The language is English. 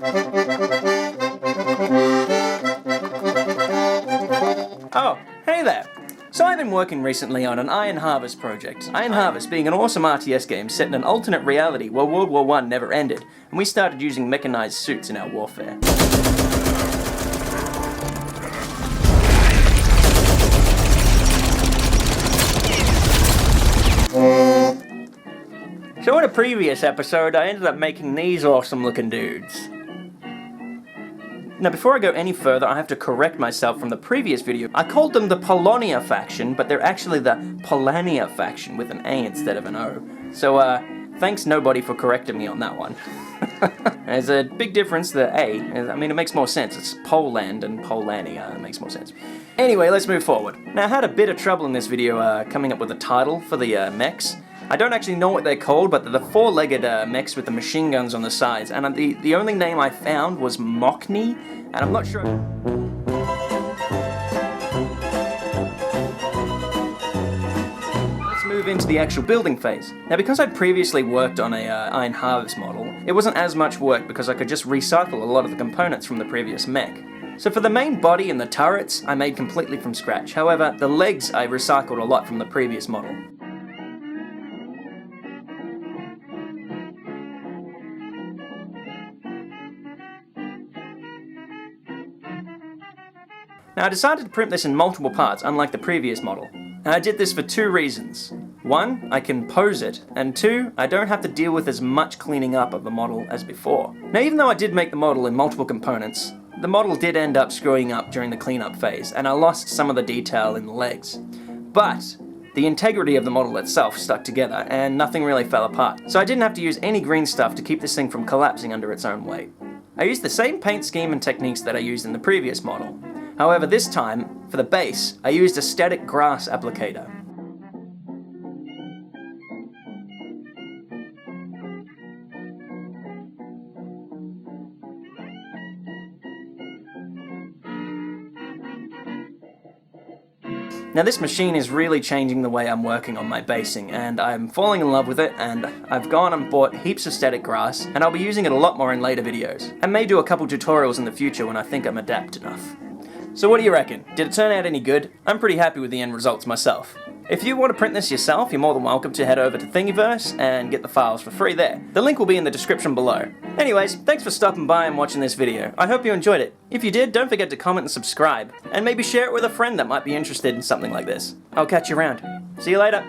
Oh, hey there! So I've been working recently on an Iron Harvest project. Iron Harvest being an awesome RTS game set in an alternate reality where World War I never ended, and we started using mechanized suits in our warfare. So in a previous episode, I ended up making these awesome looking dudes. Now before I go any further, I have to correct myself from the previous video. I called them the Polania faction, but they're actually the Polania faction with an A instead of an O. So thanks nobody for correcting me on that one. There's a big difference, the A. I mean, it makes more sense. It's Poland and Polania. It makes more sense. Anyway, let's move forward. Now I had a bit of trouble in this video coming up with a title for the mechs. I don't actually know what they're called, but they're the four-legged mechs with the machine guns on the sides, and the only name I found was Mockney, and I'm not sure... Let's move into the actual building phase. Now because I'd previously worked on a Iron Harvest model, it wasn't as much work because I could just recycle a lot of the components from the previous mech. So for the main body and the turrets, I made completely from scratch. However, the legs I recycled a lot from the previous model. Now I decided to print this in multiple parts, unlike the previous model. And I did this for two reasons. One, I can pose it, and two, I don't have to deal with as much cleaning up of the model as before. Now even though I did make the model in multiple components, the model did end up screwing up during the cleanup phase, and I lost some of the detail in the legs. But the integrity of the model itself stuck together, and nothing really fell apart. So I didn't have to use any green stuff to keep this thing from collapsing under its own weight. I used the same paint scheme and techniques that I used in the previous model. However, this time, for the base, I used a static grass applicator. Now this machine is really changing the way I'm working on my basing, and I'm falling in love with it, and I've gone and bought heaps of static grass, and I'll be using it a lot more in later videos. I may do a couple tutorials in the future when I think I'm adept enough. So what do you reckon? Did it turn out any good? I'm pretty happy with the end results myself. If you want to print this yourself, you're more than welcome to head over to Thingiverse and get the files for free there. The link will be in the description below. Anyways, thanks for stopping by and watching this video. I hope you enjoyed it. If you did, don't forget to comment and subscribe, and maybe share it with a friend that might be interested in something like this. I'll catch you around. See you later.